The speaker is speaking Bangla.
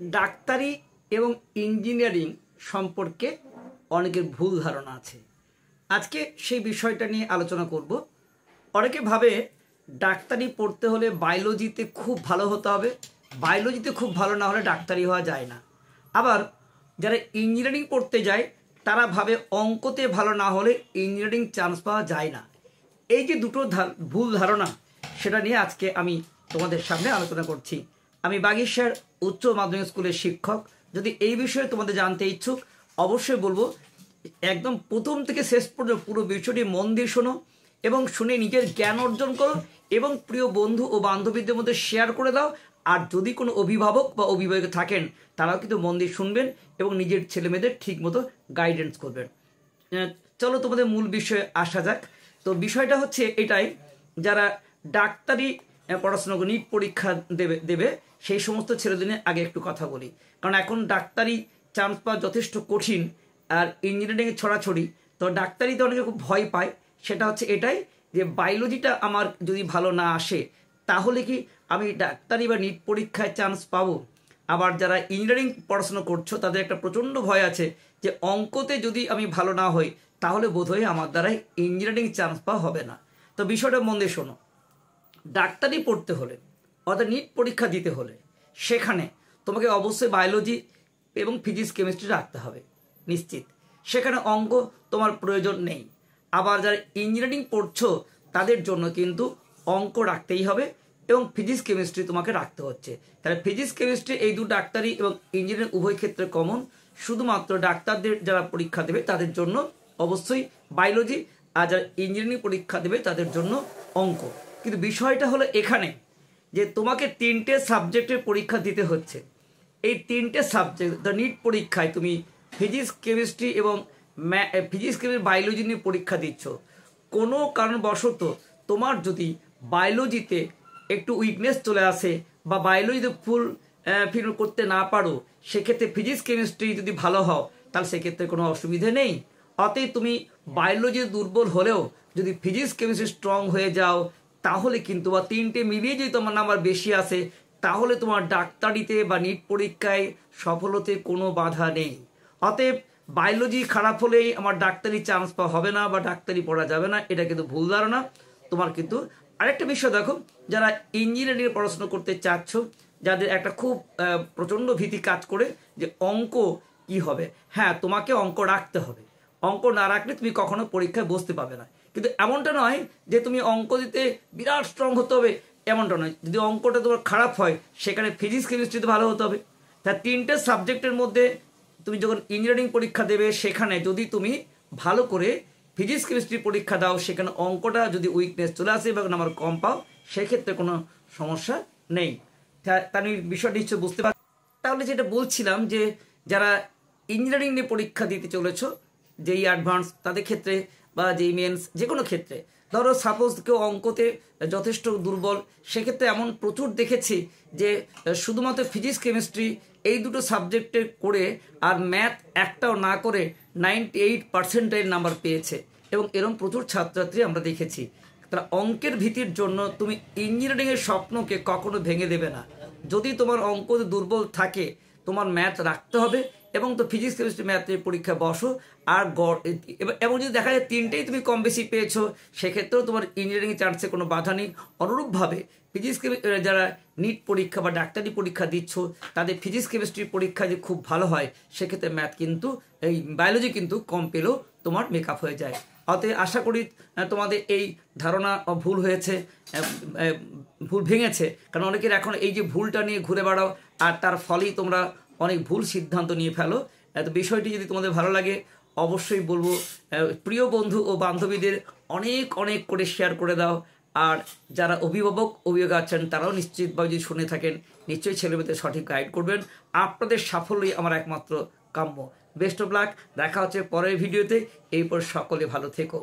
ডাক্তারি এবং ইঞ্জিনিয়ারিং সম্পর্কে অনেকের ভুল ধারণা আছে। আজকে সেই বিষয়টা নিয়ে আলোচনা করব। অনেকে ভাবে ডাক্তারি পড়তে হলে বায়োলজিতে খুব ভালো হতে হবে, বায়োলজিতে খুব ভালো না হলে ডাক্তারি হওয়া যায় না। আবার যারা ইঞ্জিনিয়ারিং পড়তে যায় তারা ভাবে অঙ্কতে ভালো না হলে ইঞ্জিনিয়ারিং চান্স পাওয়া যায় না। এই যে দুটো ভুল ধারণা, সেটা নিয়ে আজকে আমি তোমাদের সামনে আলোচনা করছি। আমি বাগিচার উচ্চ মাধ্যমিক স্কুলের শিক্ষক। যদি এই বিষয়ে তোমাদের জানতে ইচ্ছুক, অবশ্যই বলবো একদম প্রথম থেকে শেষ পর্যন্ত পুরো বিষয়টি মন দিয়ে শোনো এবং শুনে নিজের জ্ঞান অর্জন করো এবং প্রিয় বন্ধু ও বান্ধবীদের মধ্যে শেয়ার করে দাও। আর যদি কোনো অভিভাবক বা অভিভাবক থাকেন তারাও কিন্তু মন দিয়ে শুনবেন এবং নিজের ছেলেমেয়েদের ঠিক মতো গাইডেন্স করবেন। চলো তোমাদের মূল বিষয়ে আসা যাক। তো বিষয়টা হচ্ছে এটাই, যারা ডাক্তারি পড়াশোনা করে নিট পরীক্ষা দেবে সেই সমস্ত ছেলেদের নিয়ে আগে একটু কথা বলি। কারণ এখন ডাক্তারি চান্স পাওয়া যথেষ্ট কঠিন আর ইঞ্জিনিয়ারিংয়ে ছড়াছড়ি। তো ডাক্তারিতে অনেকে খুব ভয় পায়। সেটা হচ্ছে এটাই যে বায়োলজিটা আমার যদি ভালো না আসে তাহলে কি আমি ডাক্তারি বা নিট পরীক্ষায় চান্স পাবো। আবার যারা ইঞ্জিনিয়ারিং পড়াশোনা করছো তাদের একটা প্রচণ্ড ভয় আছে যে অঙ্কতে যদি আমি ভালো না হই তাহলে বোধহয় আমার দ্বারাই ইঞ্জিনিয়ারিং চান্স পাওয়া হবে না। তো বিষয়টা মন দিয়ে শোনো। ডাক্তারি পড়তে হলে অর্থাৎ নিট পরীক্ষা দিতে হলে সেখানে তোমাকে অবশ্যই বায়োলজি এবং ফিজিক্স কেমিস্ট্রি রাখতে হবে নিশ্চিত। সেখানে অঙ্ক তোমার প্রয়োজন নেই। আবার যারা ইঞ্জিনিয়ারিং পড়ছো তাদের জন্য কিন্তু অঙ্ক রাখতেই হবে এবং ফিজিক্স কেমিস্ট্রি তোমাকে রাখতে হচ্ছে। তাহলে ফিজিক্স কেমিস্ট্রি এই দু ডাক্তারি এবং ইঞ্জিনিয়ারিং উভয় ক্ষেত্রে কমন। শুধুমাত্র ডাক্তারদের যারা পরীক্ষা দেবে তাদের জন্য অবশ্যই বায়োলজি, আর যারা ইঞ্জিনিয়ারিং পরীক্ষা দেবে তাদের জন্য অঙ্ক। কিন্তু বিষয়টা হলো এখানে যে তোমাকে 3টে সাবজেক্টের পরীক্ষা দিতে হচ্ছে। এই 3টে সাবজেক্ট নিট পরীক্ষায় তুমি ফিজিক্স কেমিস্ট্রি এবং ফিজিক্স কেমিস্ট্রি বায়োলজি নিয়ে পরীক্ষা দিচ্ছ। কোনো কারণবশত তোমার যদি বায়োলজিতে একটু উইকনেস চলে আসে বা বায়োলজিতে ফুল ফিল করতে না পারো, সেক্ষেত্রে ফিজিক্স কেমিস্ট্রি যদি ভালো হও তাহলে সেক্ষেত্রে কোনো অসুবিধে নেই। অতএব তুমি বায়োলজি দুর্বল হলেও যদি ফিজিক্স কেমিস্ট্রি স্ট্রং হয়ে যাও তাহলে কিন্তু বা 3টে মিলিয়ে যদি তোমার নাম্বার বেশি আসে তাহলে তোমার ডাক্তারিতে বা নিট পরীক্ষায় সফল হতে কোনো বাধা নেই। অতএব বায়োলজি খারাপ হলেই আমার ডাক্তারি চান্স পাওয়া হবে না বা ডাক্তারি পড়া যাবে না, এটা কিন্তু ভুল ধারণা। তোমার কিন্তু আরেকটা বিষয় দেখো, যারা ইঞ্জিনিয়ারিং পড়াশোনা করতে চাচ্ছ, যাদের একটা খুব প্রচণ্ড ভীতি কাজ করে যে অঙ্ক কি হবে। হ্যাঁ, তোমাকে অঙ্ক রাখতে হবে। অঙ্ক না রাখলে তুমি কখনো পরীক্ষায় বসতে পাবে না। কিন্তু এমনটা নয় যে তুমি অঙ্ক দিতে বিরাট স্ট্রং হতে হবে, এমনটা নয়। যদি অঙ্কটা তোমার খারাপ হয় সেখানে ফিজিক্স কেমিস্ট্রিতে ভালো হতে হবে। তা 3টে সাবজেক্টের মধ্যে তুমি যখন ইঞ্জিনিয়ারিং পরীক্ষা দেবে সেখানে যদি তুমি ভালো করে ফিজিক্স কেমিস্ট্রি পরীক্ষা দাও, সেখানে অঙ্কটা যদি উইকনেস চলে আসে বা নাম্বার কম পাও সেক্ষেত্রে কোনো সমস্যা নেই। তার বিষয়টা নিশ্চয় বুঝতে পার। তাহলে যেটা বলছিলাম যে যারা ইঞ্জিনিয়ারিং নিয়ে পরীক্ষা দিতে চলেছ, যেই অ্যাডভান্স তাদের ক্ষেত্রে বা যেই মেন্স যে কোনো ক্ষেত্রে, ধরো সাপোজ কেউ অঙ্কতে যথেষ্ট দুর্বল, সেক্ষেত্রে এমন প্রচুর দেখেছি যে শুধুমাত্র ফিজিক্স কেমিস্ট্রি এই দুটো সাবজেক্টে করে আর ম্যাথ একটাও না করে 98% নাম্বার পেয়েছে এবং এরকম প্রচুর ছাত্রছাত্রী আমরা দেখেছি। তারা অঙ্কের ভীতির জন্য তুমি ইঞ্জিনিয়ারিংয়ের স্বপ্নকে কখনো ভেঙে দেবে না। যদি তোমার অঙ্ক দুর্বল থাকে তোমার ম্যাথ রাখতে হবে এবং তো ফিজিক্স কেমিস্ট্রি ম্যাথের পরীক্ষা বসো। আর এবং যদি দেখা যায় 3টেই তুমি কম বেশি পেয়েছো সেক্ষেত্রেও তোমার ইঞ্জিনিয়ারিং চান্সে কোনো বাধা নেই। অনুরূপভাবে ফিজিক্স যারা নিট পরীক্ষা বা ডাক্তারি পরীক্ষা দিচ্ছ তাদের ফিজিক্স কেমিস্ট্রি পরীক্ষা যে খুব ভালো হয় সেক্ষেত্রে ম্যাথ কিন্তু এই বায়োলজি কিন্তু কম পেলেও তোমার মেকআপ হয়ে যায়। অতএব আশা করি তোমাদের এই ধারণা ভুল হয়েছে, ভুল ভেঙেছে। কারণ অনেকের এখন এই যে ভুলটা নিয়ে ঘুরে বেড়াও আর তার ফলেই তোমরা অনেক ভুল সিদ্ধান্ত নিয়ে ফেলো। তো বিষয়টি যদি তোমাদের ভালো লাগে অবশ্যই বলবো প্রিয় বন্ধু ও বান্ধবীদের অনেক অনেক করে শেয়ার করে দাও। আর যারা অভিভাবক আছেন তারাও নিশ্চিতভাবে যদি শুনে থাকেন নিশ্চয়ই ছেলেমেয়েদের সঠিক গাইড করবেন। আপনাদের সাফল্যই আমার একমাত্র কাম্য। Best of luck. দেখা হচ্ছে পরের ভিডিওতে। এরপর সকলে ভালো থেকো।